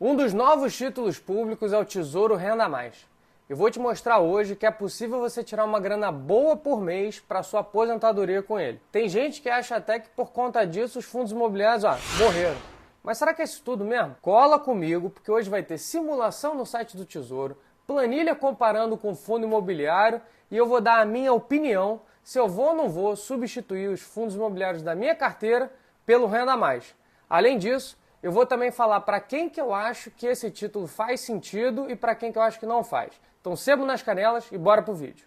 Um dos novos títulos públicos é o Tesouro Renda Mais. Eu vou te mostrar hoje que é possível você tirar uma grana boa por mês para sua aposentadoria com ele. Tem gente que acha até que por conta disso os fundos imobiliários morreram. Mas será que é isso tudo mesmo? Cola comigo, porque hoje vai ter simulação no site do Tesouro, planilha comparando com o fundo imobiliário e eu vou dar a minha opinião se eu vou ou não vou substituir os fundos imobiliários da minha carteira pelo Renda Mais. Além disso, eu vou também falar para quem que eu acho que esse título faz sentido e para quem que eu acho que não faz. Então sebo nas canelas e bora pro vídeo.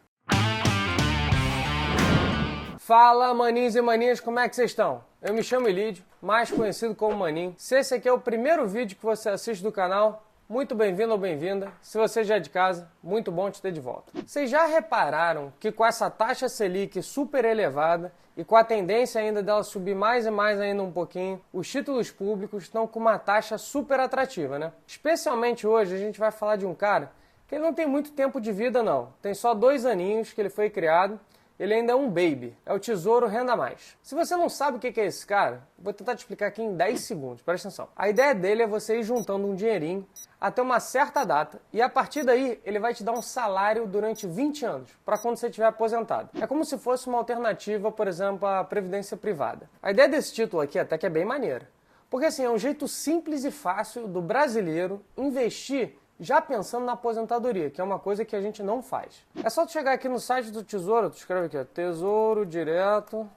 Fala maninhos e maninhas, como é que vocês estão? Eu me chamo Elídio, mais conhecido como Maninho. Se esse aqui é o primeiro vídeo que você assiste do canal, muito bem-vindo ou bem-vinda. Se você já é de casa, muito bom te ter de volta. Vocês já repararam que com essa taxa Selic super elevada e com a tendência ainda dela subir mais e mais ainda um pouquinho, os títulos públicos estão com uma taxa super atrativa, né? Especialmente hoje a gente vai falar de um cara que ele não tem muito tempo de vida não. Tem só 2 aninhos que ele foi criado. Ele ainda é um baby, é o Tesouro Renda Mais. Se você não sabe o que é esse cara, vou tentar te explicar aqui em 10 segundos, presta atenção. A ideia dele é você ir juntando um dinheirinho até uma certa data e a partir daí ele vai te dar um salário durante 20 anos, para quando você estiver aposentado. É como se fosse uma alternativa, por exemplo, à previdência privada. A ideia desse título aqui até que é bem maneira, porque assim, é um jeito simples e fácil do brasileiro investir já pensando na aposentadoria, que é uma coisa que a gente não faz. É só tu chegar aqui no site do Tesouro, tu escreve aqui, ó, Tesouro Direto,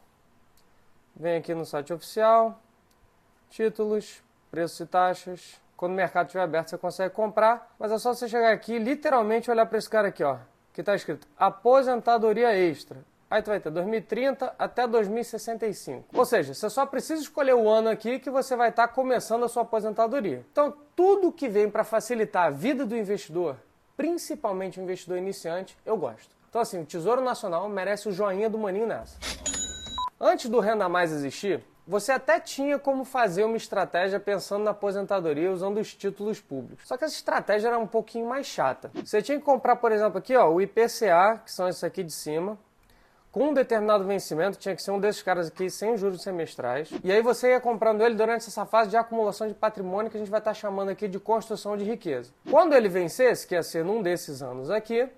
vem aqui no site oficial, títulos, preços e taxas. Quando o mercado estiver aberto você consegue comprar, mas é só você chegar aqui e literalmente olhar para esse cara aqui, ó, que está escrito Aposentadoria Extra. Aí tu vai ter 2030 até 2065. Ou seja, você só precisa escolher o ano aqui que você vai estar começando a sua aposentadoria. Então, tudo que vem para facilitar a vida do investidor, principalmente o investidor iniciante, eu gosto. Então, assim, o Tesouro Nacional merece o joinha do Maninho nessa. Antes do Renda Mais existir, você até tinha como fazer uma estratégia pensando na aposentadoria usando os títulos públicos. Só que essa estratégia era um pouquinho mais chata. Você tinha que comprar, por exemplo, aqui, ó, o IPCA, que são esses aqui de cima, com um determinado vencimento, tinha que ser um desses caras aqui sem juros semestrais. E aí você ia comprando ele durante essa fase de acumulação de patrimônio que a gente vai estar chamando aqui de construção de riqueza. Quando ele vencesse, que ia ser num desses anos aqui,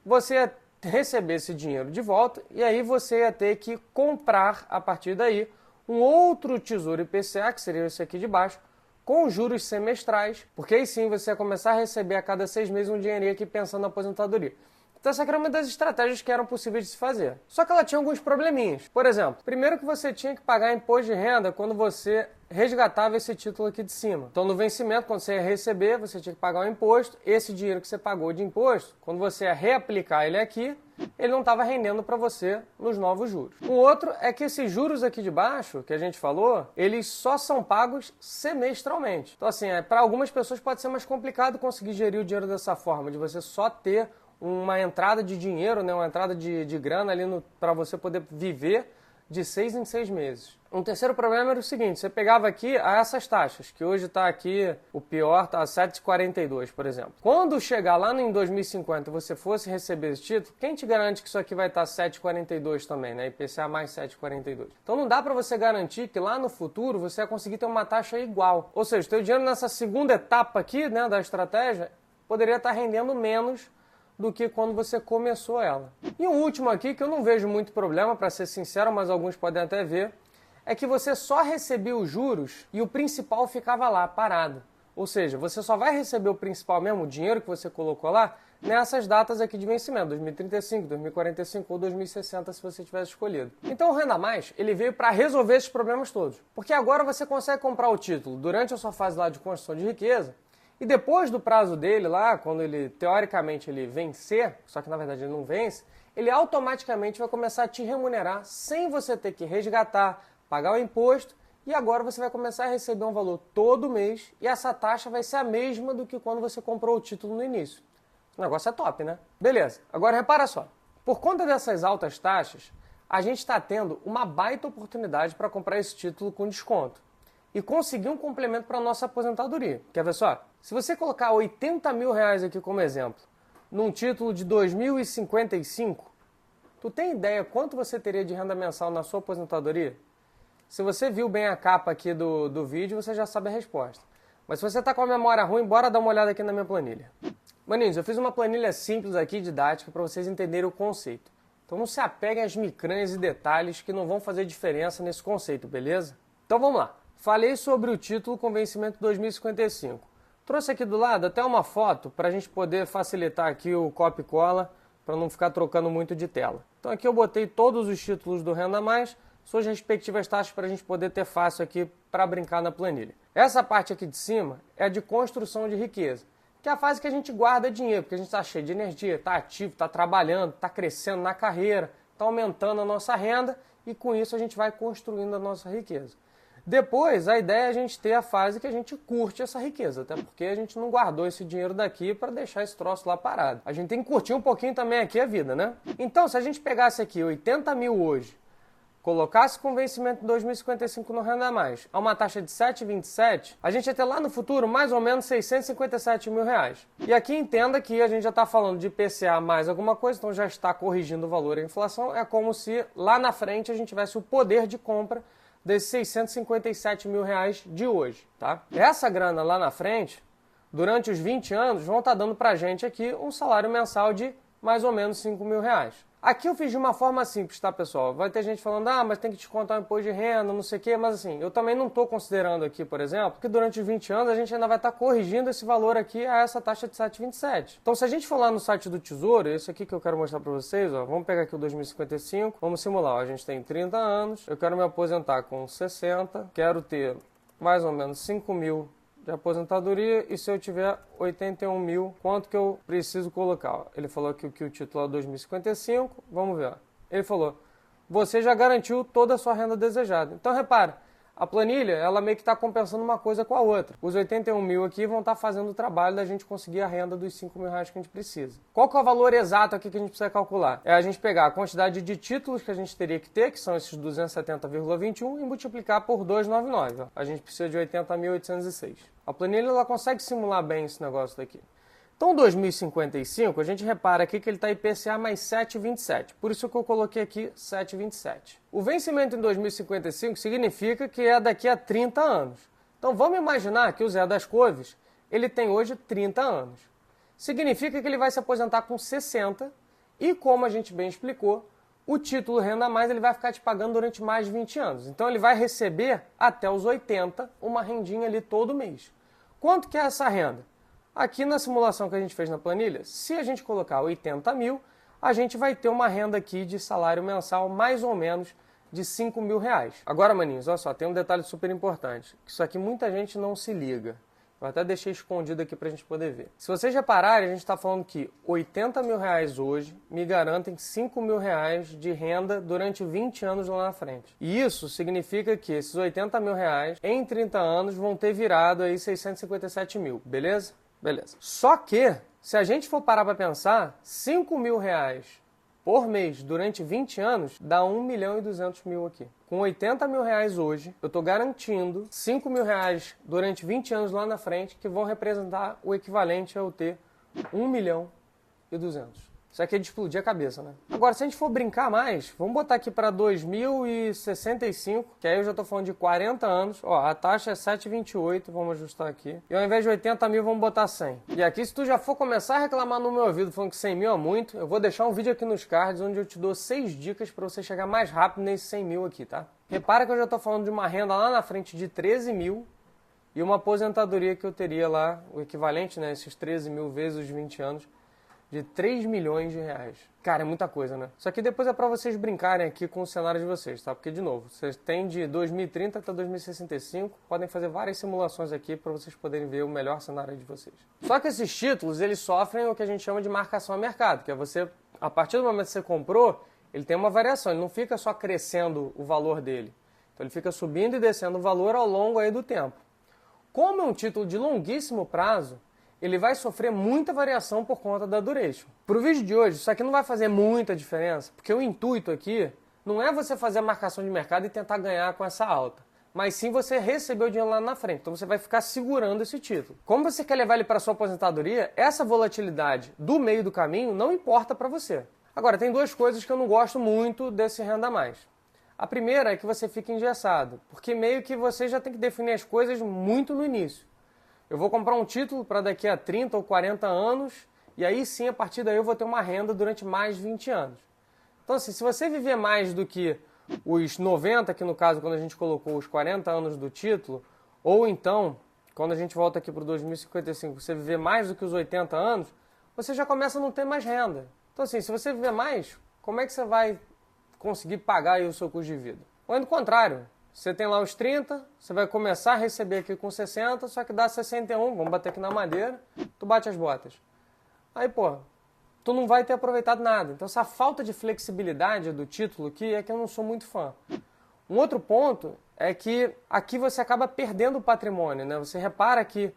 você ia receber esse dinheiro de volta e aí você ia ter que comprar, a partir daí, um outro tesouro IPCA, que seria esse aqui de baixo, com juros semestrais, porque aí sim você ia começar a receber a cada 6 meses um dinheirinho aqui pensando na aposentadoria. Então essa era uma das estratégias que eram possíveis de se fazer. Só que ela tinha alguns probleminhas. Por exemplo, primeiro que você tinha que pagar imposto de renda quando você resgatava esse título aqui de cima. Então no vencimento, quando você ia receber, você tinha que pagar o imposto. Esse dinheiro que você pagou de imposto, quando você ia reaplicar ele aqui, ele não estava rendendo para você nos novos juros. O outro é que esses juros aqui de baixo, que a gente falou, eles só são pagos semestralmente. Então assim, para algumas pessoas pode ser mais complicado conseguir gerir o dinheiro dessa forma, de você só ter uma entrada de dinheiro, né, uma entrada de grana ali para você poder viver de 6 em 6 meses. Um terceiro problema era o seguinte, você pegava aqui essas taxas, que hoje está aqui, o pior está a 7,42, por exemplo. Quando chegar lá em 2050 e você fosse receber esse título, quem te garante que isso aqui vai estar 7,42 também, né? IPCA mais 7,42. Então não dá para você garantir que lá no futuro você vai conseguir ter uma taxa igual. Ou seja, o teu dinheiro nessa segunda etapa aqui, né, da estratégia, poderia estar rendendo menos do que quando você começou ela. E um último aqui, que eu não vejo muito problema, para ser sincero, mas alguns podem até ver, é que você só recebia os juros e o principal ficava lá, parado. Ou seja, você só vai receber o principal mesmo, o dinheiro que você colocou lá, nessas datas aqui de vencimento, 2035, 2045 ou 2060, se você tivesse escolhido. Então o Renda Mais, ele veio para resolver esses problemas todos. Porque agora você consegue comprar o título durante a sua fase lá de construção de riqueza, e depois do prazo dele lá, quando ele, teoricamente, ele vencer, só que na verdade ele não vence, ele automaticamente vai começar a te remunerar sem você ter que resgatar, pagar o imposto, e agora você vai começar a receber um valor todo mês, e essa taxa vai ser a mesma do que quando você comprou o título no início. O negócio é top, né? Beleza, agora repara só, por conta dessas altas taxas, a gente está tendo uma baita oportunidade para comprar esse título com desconto e conseguir um complemento para a nossa aposentadoria. Quer ver só? Se você colocar 80 mil reais aqui como exemplo, num título de 2055, tu tem ideia quanto você teria de renda mensal na sua aposentadoria? Se você viu bem a capa aqui do vídeo, você já sabe a resposta. Mas se você está com a memória ruim, bora dar uma olhada aqui na minha planilha. Maninhos, eu fiz uma planilha simples aqui, didática, para vocês entenderem o conceito. Então não se apeguem às micranhas e detalhes que não vão fazer diferença nesse conceito, beleza? Então vamos lá. Falei sobre o título com vencimento 2055. Trouxe aqui do lado até uma foto para a gente poder facilitar aqui o copia e cola, para não ficar trocando muito de tela. Então aqui eu botei todos os títulos do Renda Mais, suas respectivas taxas para a gente poder ter fácil aqui para brincar na planilha. Essa parte aqui de cima é de construção de riqueza, que é a fase que a gente guarda dinheiro, porque a gente está cheio de energia, está ativo, está trabalhando, está crescendo na carreira, está aumentando a nossa renda e com isso a gente vai construindo a nossa riqueza. Depois, a ideia é a gente ter a fase que a gente curte essa riqueza, até porque a gente não guardou esse dinheiro daqui para deixar esse troço lá parado. A gente tem que curtir um pouquinho também aqui a vida, né? Então, se a gente pegasse aqui 80 mil hoje, colocasse com vencimento em 2055 no Renda Mais, a uma taxa de 7,27, a gente ia ter lá no futuro mais ou menos 657 mil reais. E aqui entenda que a gente já está falando de IPCA mais alguma coisa, então já está corrigindo o valor da inflação. É como se lá na frente a gente tivesse o poder de compra desses 657 mil reais de hoje, tá? Essa grana lá na frente, durante os 20 anos, vão estar dando pra gente aqui um salário mensal de mais ou menos 5 mil reais. Aqui eu fiz de uma forma simples, tá, pessoal? Vai ter gente falando, mas tem que descontar o imposto de renda, não sei o quê, mas assim, eu também não estou considerando aqui, por exemplo, que durante os 20 anos a gente ainda vai estar corrigindo esse valor aqui a essa taxa de 7,27. Então, se a gente for lá no site do Tesouro, esse aqui que eu quero mostrar para vocês, ó, vamos pegar aqui o 2055, vamos simular, ó, a gente tem 30 anos, eu quero me aposentar com 60, quero ter mais ou menos 5 mil de aposentadoria, e se eu tiver 81 mil, quanto que eu preciso colocar? Ele falou aqui que o título é 2055, vamos ver. Ele falou, você já garantiu toda a sua renda desejada. Então repara, a planilha, ela meio que está compensando uma coisa com a outra. Os 81 mil aqui vão estar fazendo o trabalho da gente conseguir a renda dos 5 mil reais que a gente precisa. Qual que é o valor exato aqui que a gente precisa calcular? É a gente pegar a quantidade de títulos que a gente teria que ter, que são esses 270,21, e multiplicar por 299. Ó. A gente precisa de 80.806. A planilha ela consegue simular bem esse negócio daqui. Então, 2055, a gente repara aqui que ele está IPCA mais 7,27. Por isso que eu coloquei aqui 7,27. O vencimento em 2055 significa que é daqui a 30 anos. Então, vamos imaginar que o Zé das Couves, ele tem hoje 30 anos. Significa que ele vai se aposentar com 60 e, como a gente bem explicou, o título Renda Mais ele vai ficar te pagando durante mais de 20 anos. Então, ele vai receber até os 80 uma rendinha ali todo mês. Quanto que é essa renda? Aqui na simulação que a gente fez na planilha, se a gente colocar 80 mil, a gente vai ter uma renda aqui de salário mensal mais ou menos de 5 mil reais. Agora, maninhos, olha só, tem um detalhe super importante. Isso aqui muita gente não se liga. Eu até deixei escondido aqui para a gente poder ver. Se vocês repararem, a gente está falando que 80 mil reais hoje me garantem 5 mil reais de renda durante 20 anos lá na frente. E isso significa que esses 80 mil reais em 30 anos vão ter virado aí 657 mil, beleza? Beleza. Só que, se a gente for parar para pensar, 5 mil reais por mês durante 20 anos dá 1 milhão e 200 mil aqui. Com 80 mil reais hoje, eu estou garantindo 5 mil reais durante 20 anos lá na frente, que vão representar o equivalente a eu ter 1 milhão e 200. Isso aqui é de explodir a cabeça, né? Agora, se a gente for brincar mais, vamos botar aqui para 2065, que aí eu já estou falando de 40 anos. Ó, a taxa é 7,28, vamos ajustar aqui. E ao invés de 80 mil, vamos botar 100. E aqui, se tu já for começar a reclamar no meu ouvido falando que 100 mil é muito, eu vou deixar um vídeo aqui nos cards onde eu te dou 6 dicas para você chegar mais rápido nesse 100 mil aqui, tá? Repara que eu já estou falando de uma renda lá na frente de 13 mil e uma aposentadoria que eu teria lá, o equivalente, né? Esses 13 mil vezes os 20 anos, de 3 milhões de reais. Cara, é muita coisa, né? Isso aqui depois é para vocês brincarem aqui com o cenário de vocês, tá? Porque, de novo, vocês têm de 2030 até 2065, podem fazer várias simulações aqui para vocês poderem ver o melhor cenário de vocês. Só que esses títulos, eles sofrem o que a gente chama de marcação a mercado, que é você, a partir do momento que você comprou, ele tem uma variação, ele não fica só crescendo o valor dele. Então ele fica subindo e descendo o valor ao longo aí do tempo. Como é um título de longuíssimo prazo, ele vai sofrer muita variação por conta da duration. Para o vídeo de hoje, isso aqui não vai fazer muita diferença, porque o intuito aqui não é você fazer a marcação de mercado e tentar ganhar com essa alta, mas sim você receber o dinheiro lá na frente. Então você vai ficar segurando esse título. Como você quer levar ele para sua aposentadoria, essa volatilidade do meio do caminho não importa para você. Agora, tem duas coisas que eu não gosto muito desse Renda Mais. A primeira é que você fica engessado, porque meio que você já tem que definir as coisas muito no início. eu vou comprar um título para daqui a 30 ou 40 anos, e aí sim, a partir daí eu vou ter uma renda durante mais de 20 anos. Então assim, se você viver mais do que os 90, que no caso quando a gente colocou os 40 anos do título, ou então, quando a gente volta aqui para o 2055, você viver mais do que os 80 anos, você já começa a não ter mais renda. Então assim, se você viver mais, como é que você vai conseguir pagar aí o seu custo de vida? Ou do contrário, você tem lá os 30, você vai começar a receber aqui com 60, só que dá 61, vamos bater aqui na madeira, tu bate as botas. Aí, pô, tu não vai ter aproveitado nada. Então essa falta de flexibilidade do título aqui é que eu não sou muito fã. Um outro ponto é que aqui você acaba perdendo o patrimônio, né? Você repara que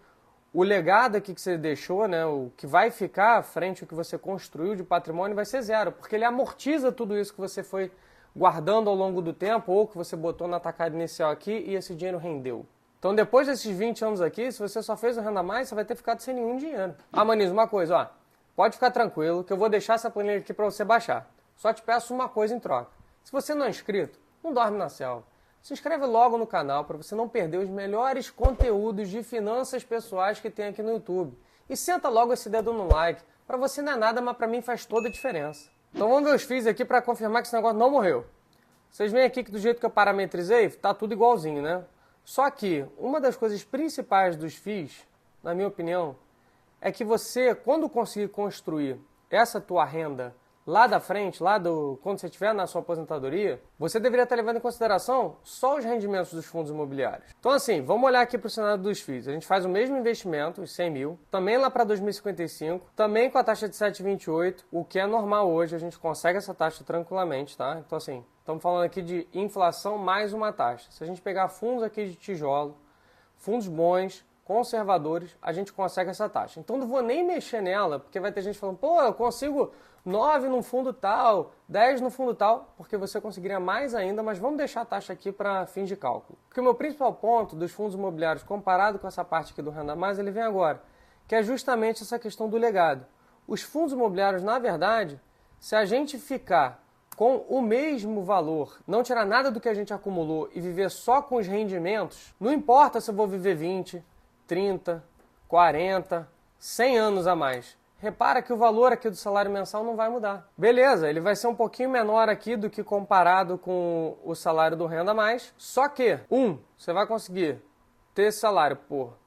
o legado aqui que você deixou, né, o que vai ficar à frente, o que você construiu de patrimônio vai ser zero, porque ele amortiza tudo isso que você foi guardando ao longo do tempo ou que você botou na tacada inicial aqui e esse dinheiro rendeu. Então depois desses 20 anos aqui, se você só fez o Renda Mais, você vai ter ficado sem nenhum dinheiro. Ah, Manizo, uma coisa, ó, pode ficar tranquilo que eu vou deixar essa planilha aqui para você baixar. Só te peço uma coisa em troca. Se você não é inscrito, não dorme na selva. Se inscreve logo no canal para você não perder os melhores conteúdos de finanças pessoais que tem aqui no YouTube. E senta logo esse dedo no like. Para você não é nada, mas para mim faz toda a diferença. Então vamos ver os FIIs aqui para confirmar que esse negócio não morreu. Vocês veem aqui que do jeito que eu parametrizei, tá tudo igualzinho, né? Só que uma das coisas principais dos FIIs, na minha opinião, é que você, quando conseguir construir essa tua renda lá da frente, quando você estiver na sua aposentadoria, você deveria estar levando em consideração só os rendimentos dos fundos imobiliários. Então assim, vamos olhar aqui para o cenário dos FIIs. A gente faz o mesmo investimento, os 100 mil, também lá para 2055, também com a taxa de 7,28, o que é normal hoje, a gente consegue essa taxa tranquilamente, tá? Então assim, estamos falando aqui de inflação mais uma taxa. Se a gente pegar fundos aqui de tijolo, fundos bons, conservadores, a gente consegue essa taxa. Então não vou nem mexer nela, porque vai ter gente falando, pô, eu consigo 9 no fundo tal, 10 no fundo tal, porque você conseguiria mais ainda, mas vamos deixar a taxa aqui para fins de cálculo. Porque o meu principal ponto dos fundos imobiliários, comparado com essa parte aqui do Renda Mais, ele vem agora, que é justamente essa questão do legado. Os fundos imobiliários, na verdade, se a gente ficar com o mesmo valor, não tirar nada do que a gente acumulou e viver só com os rendimentos, não importa se eu vou viver 20, 30, 40, 100 anos a mais. Repara que o valor aqui do salário mensal não vai mudar. Beleza, ele vai ser um pouquinho menor aqui do que comparado com o salário do Renda Mais, só que, você vai conseguir ter esse salário por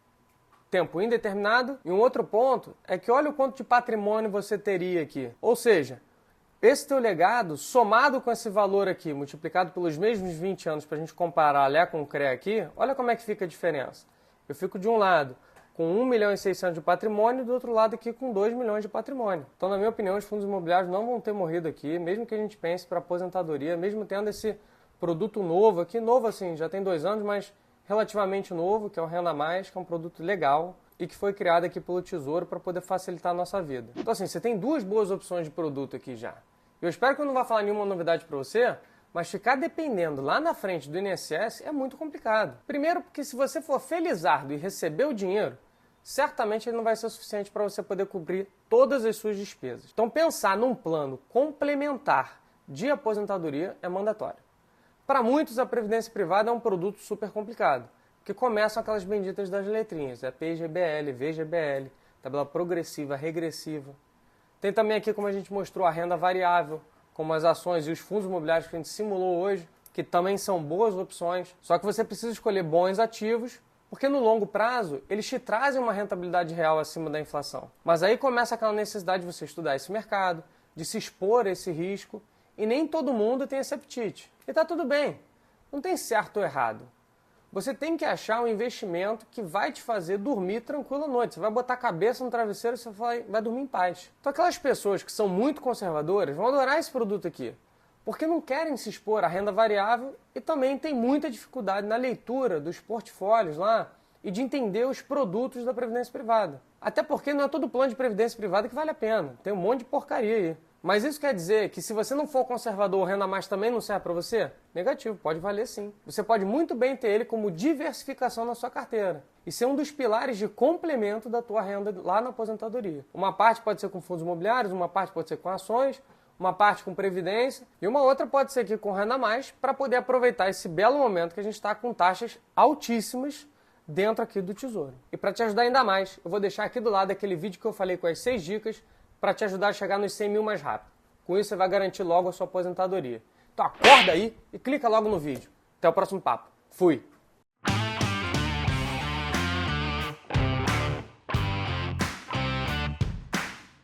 tempo indeterminado, e um outro ponto é que olha o quanto de patrimônio você teria aqui. Ou seja, esse teu legado, somado com esse valor aqui, multiplicado pelos mesmos 20 anos, para a gente comparar Lé com o CRE aqui, olha como é que fica a diferença. Eu fico de um lado com 1 milhão e 600 de patrimônio e do outro lado aqui com 2 milhões de patrimônio. Então, na minha opinião, os fundos imobiliários não vão ter morrido aqui, mesmo que a gente pense para aposentadoria, mesmo tendo esse produto novo aqui, novo assim, já tem 2 anos, mas relativamente novo, que é o Renda Mais, que é um produto legal e que foi criado aqui pelo Tesouro para poder facilitar a nossa vida. Então, assim, você tem duas boas opções de produto aqui já. Eu espero que eu não vá falar nenhuma novidade para você, mas ficar dependendo lá na frente do INSS é muito complicado. Primeiro porque se você for felizardo e receber o dinheiro, certamente ele não vai ser o suficiente para você poder cobrir todas as suas despesas. Então pensar num plano complementar de aposentadoria é mandatório. Para muitos a previdência privada é um produto super complicado, porque começam aquelas benditas das letrinhas, é PGBL, VGBL, tabela progressiva, regressiva. Tem também aqui, como a gente mostrou, a renda variável, como as ações e os fundos imobiliários que a gente simulou hoje, que também são boas opções. Só que você precisa escolher bons ativos, porque no longo prazo eles te trazem uma rentabilidade real acima da inflação. Mas aí começa aquela necessidade de você estudar esse mercado, de se expor a esse risco, e nem todo mundo tem esse apetite. E tá tudo bem, não tem certo ou errado. Você tem que achar um investimento que vai te fazer dormir tranquilo à noite. Você vai botar a cabeça no travesseiro e você vai dormir em paz. Então aquelas pessoas que são muito conservadoras vão adorar esse produto aqui, porque não querem se expor à renda variável e também tem muita dificuldade na leitura dos portfólios lá e de entender os produtos da previdência privada. Até porque não é todo plano de previdência privada que vale a pena. Tem um monte de porcaria aí. Mas isso quer dizer que se você não for conservador, o Renda Mais também não serve para você? Negativo, pode valer sim. Você pode muito bem ter ele como diversificação na sua carteira e ser um dos pilares de complemento da tua renda lá na aposentadoria. Uma parte pode ser com fundos imobiliários, uma parte pode ser com ações, uma parte com previdência e uma outra pode ser aqui com Renda Mais para poder aproveitar esse belo momento que a gente está com taxas altíssimas dentro aqui do Tesouro. E para te ajudar ainda mais, eu vou deixar aqui do lado aquele vídeo que eu falei com as 6 dicas para te ajudar a chegar nos 100 mil mais rápido. Com isso você vai garantir logo a sua aposentadoria. Então acorda aí e clica logo no vídeo. Até o próximo papo. Fui!